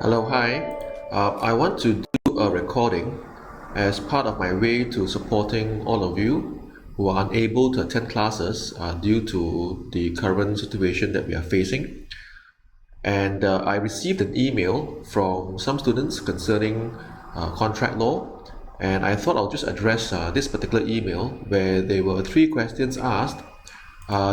Hello, hi. I want to do a recording as part of my way to supporting all of you who are unable to attend classes due to the current situation that we are facing. And I received an email from some students concerning contract law, and I thought I'll just address this particular email where there were 3 questions asked.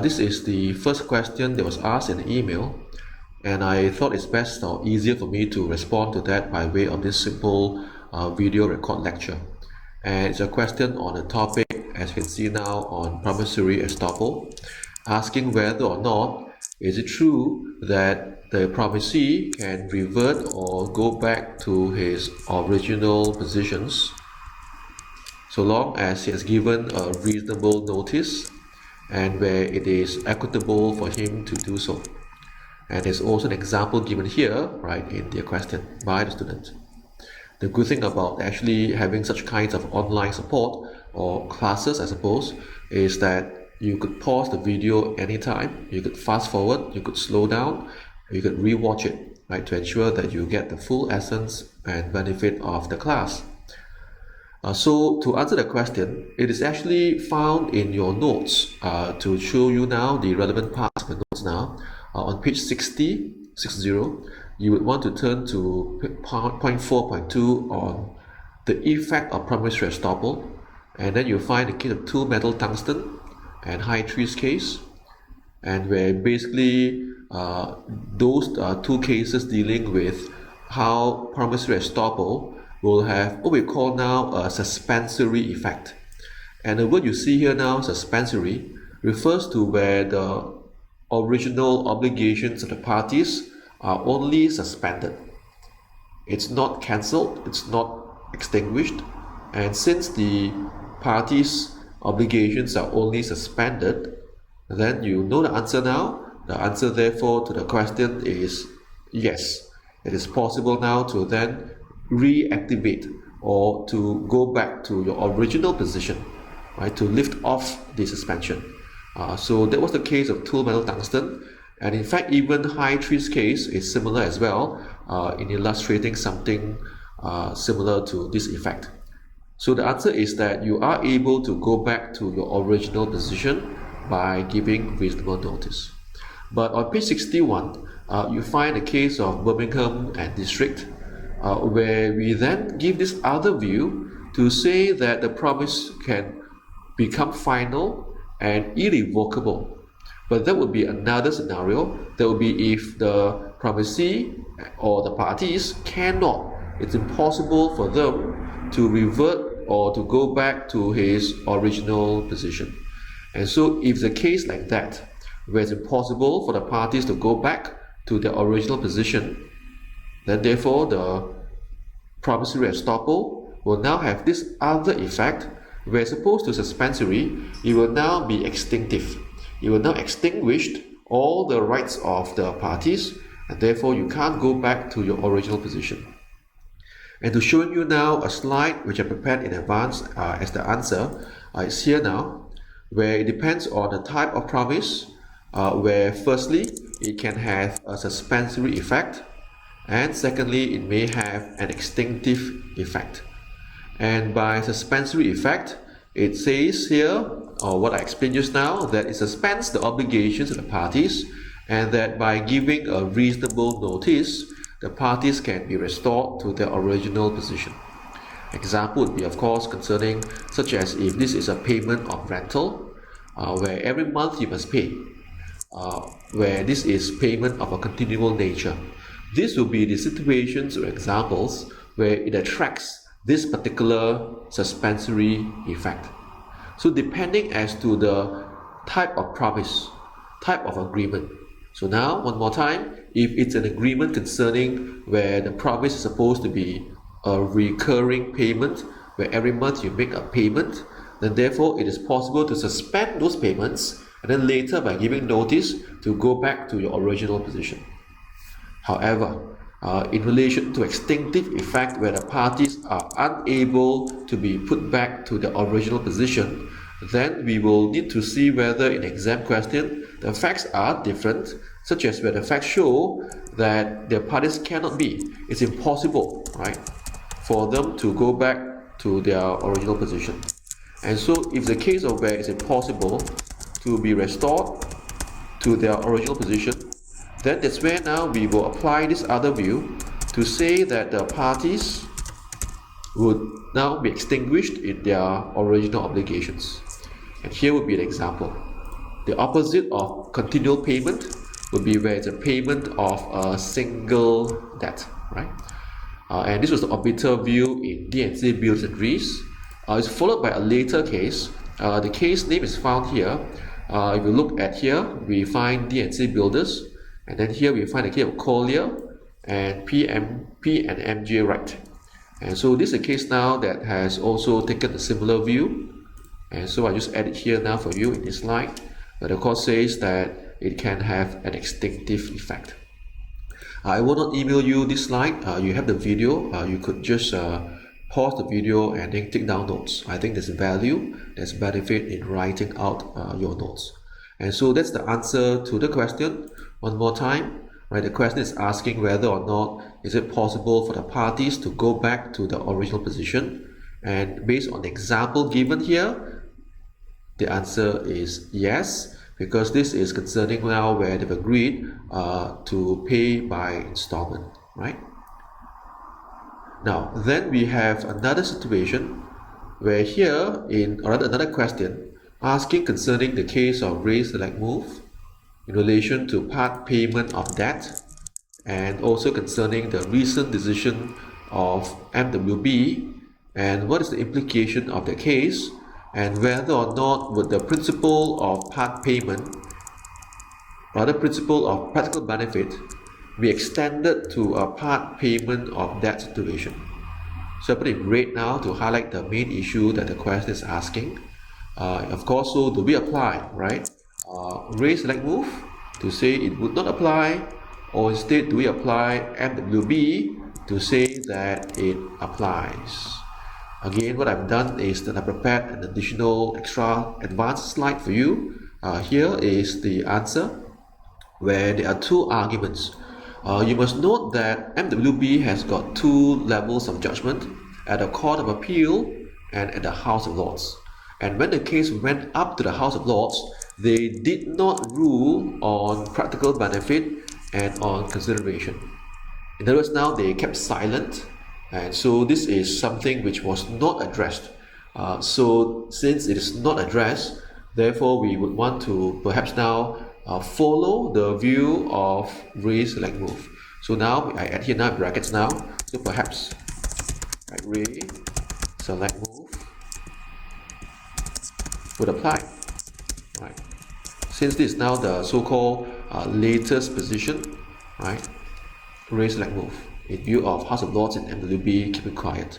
This is the first question that was asked in the email, and I thought it's best or easier for me to respond to that by way of this simple video record lecture. And it's a question on a topic, as you can see now, on promissory estoppel, asking whether or not is it true that the promisee can revert or go back to his original positions so long as he has given a reasonable notice and where it is equitable for him to do so. And there's also an example given here, right, in the question by the student. The good thing about actually having such kinds of online support or classes, I suppose, is that you could pause the video anytime, you could fast forward, you could slow down, you could rewatch it, right, to ensure that you get the full essence and benefit of the class. So to answer the question, it is actually found in your notes to show you now the relevant parts of the notes now. On page 60, you would want to turn to point 4.2 on the effect of promissory estoppel, and then you'll find the case of tool metal tungsten and high trees case, and where basically those are 2 cases dealing with how promissory estoppel will have what we call now a suspensory effect. And the word you see here now, suspensory, refers to where the original obligations of the parties are only suspended. It's not cancelled, it's not extinguished, and since the parties' obligations are only suspended, then you know the answer now. The answer therefore to the question is yes. It is possible now to then reactivate or to go back to your original position, right, to lift off the suspension. So that was the case of tool metal tungsten, and in fact even high trees case is similar as well in illustrating something similar to this effect. So the answer is that you are able to go back to your original position by giving reasonable notice. But on page 61, you find a case of Birmingham and District, where we then give this other view to say that the promise can become final and irrevocable. But that would be another scenario. That would be if the promisee or the parties cannot, it's impossible for them to revert or to go back to his original position. And so if the case like that, where it's impossible for the parties to go back to their original position, then therefore the promissory estoppel will now have this other effect, where as opposed to suspensory, it will now be extinctive. It will now extinguish all the rights of the parties, and therefore you can't go back to your original position. And to show you now a slide which I prepared in advance as the answer, it's here now, where it depends on the type of promise, where firstly, it can have a suspensory effect, and secondly, it may have an extinctive effect. And by suspensory effect, it says here, or what I explained just now, that it suspends the obligations of the parties, and that by giving a reasonable notice, the parties can be restored to their original position. Example would be, of course, concerning such as if this is a payment of rental, where every month you must pay, where this is payment of a continual nature. This will be the situations or examples where it attracts this particular suspensory effect. So depending as to the type of promise, type of agreement. So now, one more time, if it's an agreement concerning where the promise is supposed to be a recurring payment, where every month you make a payment, then therefore it is possible to suspend those payments and then later by giving notice to go back to your original position. However, in relation to extinctive effect, where the parties are unable to be put back to the original position, then we will need to see whether in exam question the facts are different, such as where the facts show that their parties cannot be. It's impossible, right, for them to go back to their original position. And so if the case of where it's impossible to be restored to their original position, then that's where now we will apply this other view to say that the parties would now be extinguished in their original obligations. And here would be an example. The opposite of continual payment would be where it's a payment of a single debt, right? And this was the obiter view in D&C Builders and Rees. It's followed by a later case. The case name is found here. If you look at here, we find D&C Builders, and then here we find the case of Collier and P and MJ Wright. And so this is a case now that has also taken a similar view. And so I just add it here now for you in this slide. But the court says that it can have an extinctive effect. I will not email you this slide. You have the video. You could just pause the video and then take down notes. I think there's value, there's benefit in writing out your notes. And so that's the answer to the question. One more time. Right, the question is asking whether or not is it possible for the parties to go back to the original position, and based on the example given here, the answer is yes, because this is concerning now where they've agreed to pay by installment, right? Now then we have another situation where here another question asking concerning the case of raise select move in relation to part payment of debt, and also concerning the recent decision of MWB and what is the implication of the case, and whether or not would the principle of part payment, rather principle of practical benefit, be extended to a part payment of debt situation. So I put it in red now to highlight the main issue that the question is asking. Of course, so do we apply, right? Raise select move to say it would not apply, or instead do we apply MWB to say that it applies? Again, what I've done is that I prepared an additional extra advanced slide for you. Here is the answer, where there are two arguments. You must note that MWB has got two levels of judgment, at the Court of Appeal and at the House of Lords. And when the case went up to the House of Lords, they did not rule on practical benefit and on consideration. In other words, now they kept silent, and so this is something which was not addressed. So since it is not addressed, therefore we would want to perhaps now follow the view of raise select move. So now I add here now brackets now. So perhaps raise select move would apply, right? Since this is now the so-called latest position, right? Raise select move in view of House of Lords and MWB keep it quiet.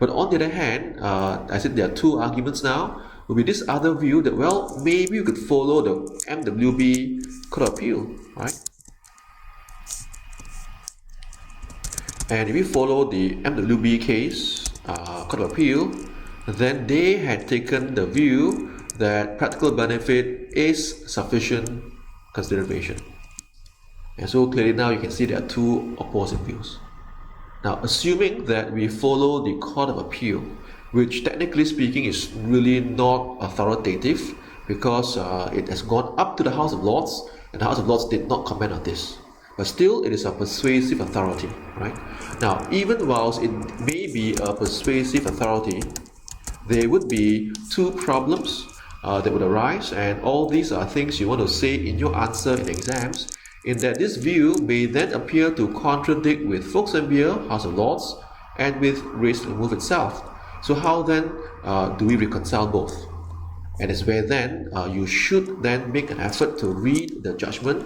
But on the other hand, I said there are two arguments now. Will be this other view that, well, maybe you could follow the MWB Court of Appeal, right? And if we follow the MWB case, Court of Appeal, then they had taken the view that practical benefit is sufficient consideration. And so clearly now you can see there are two opposing views. Now, assuming that we follow the Court of Appeal, which technically speaking is really not authoritative, because it has gone up to the House of Lords, and the House of Lords did not comment on this. But still, it is a persuasive authority, right? Now, even whilst it may be a persuasive authority, there would be two problems that would arise, and all these are things you want to say in your answer in exams, in that this view may then appear to contradict with Folks and Beer, House of Lords, and with raise select move itself. So how then do we reconcile both? And it's where then you should then make an effort to read the judgment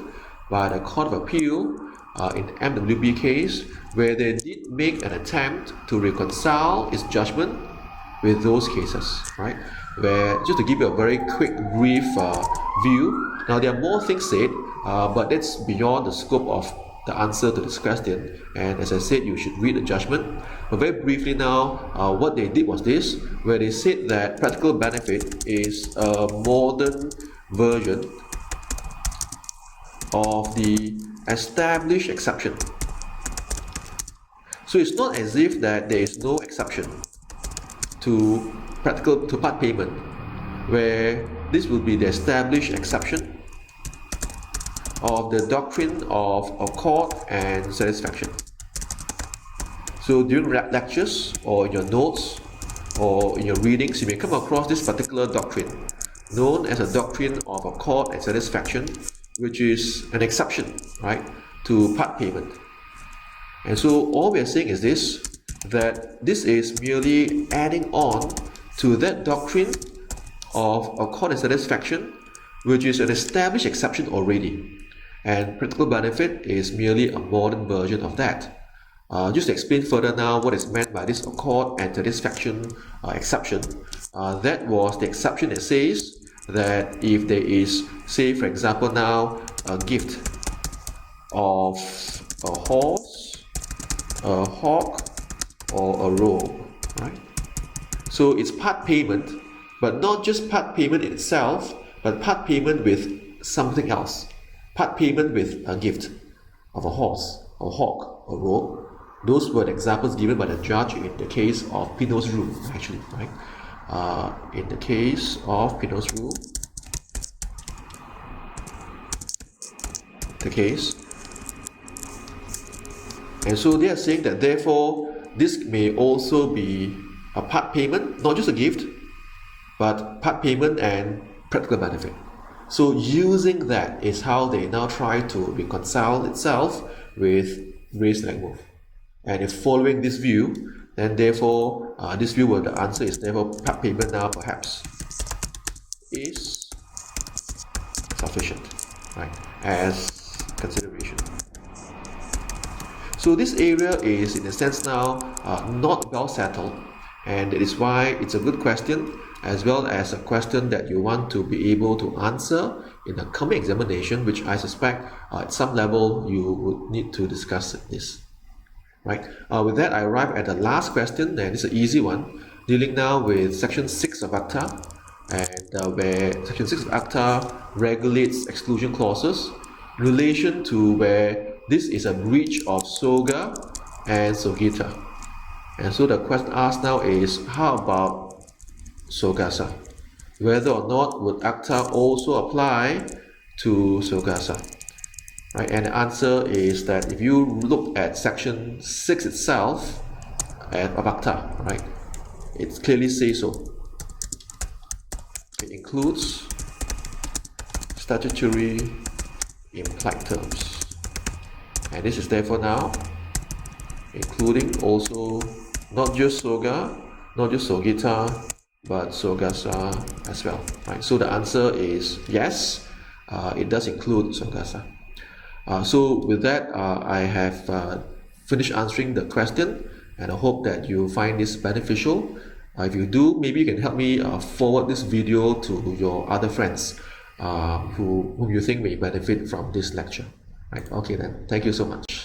by the Court of Appeal in MWB case, where they did make an attempt to reconcile its judgment with those cases, right? Where, just to give you a very quick brief view, now there are more things said, but that's beyond the scope of the answer to this question, and as I said, you should read the judgment. But very briefly now, what they did was this, where they said that practical benefit is a modern version of the established exception. So it's not as if that there is no exception to part payment, where this will be the established exception of the doctrine of accord and satisfaction. So during lectures or in your notes or in your readings, you may come across this particular doctrine known as a doctrine of accord and satisfaction, which is an exception, right, to part payment. And so all we are saying is this, that this is merely adding on to that doctrine of accord and satisfaction, which is an established exception already. And practical benefit is merely a modern version of that. Just to explain further now what is meant by this accord and satisfaction exception. That was the exception that says that if there is, say for example now, a gift of a horse, a hawk, or a robe, right? So it's part payment, but not just part payment itself, but part payment with something else. Part payment with a gift of a horse, a hawk, a robe. Those were the examples given by the judge in the case of Pinot's rule, actually, right? In the case of Pinot's rule, the case. And so they are saying that therefore this may also be a part payment, not just a gift, but part payment and practical benefit. So using that is how they now try to reconcile itself with Ray's Lagmove. And if following this view, then therefore this view where the answer is therefore part payment now perhaps is sufficient, right, as consideration. So this area is in a sense now not well settled, and that is why it's a good question, as well as a question that you want to be able to answer in the coming examination, which I suspect at some level you would need to discuss this. Right? With that, I arrive at the last question, and it's an easy one, dealing now with Section 6 of ACTA, and where Section 6 of ACTA regulates exclusion clauses in relation to where this is a breach of SOGA and SOGITA. And so the question asked now is, how about SOGASA? Whether or not would ACTA also apply to SOGASA? Right? And the answer is that if you look at Section 6 itself of ACTA, right, it clearly says so. It includes statutory implied terms. And this is therefore now including also not just SOGA, not just SOGITA, but SOGASA as well. Right? So the answer is yes, it does include SOGASA. So with that, I have finished answering the question, and I hope that you find this beneficial. If you do, maybe you can help me forward this video to your other friends whom you think may benefit from this lecture. Right? Okay then, thank you so much.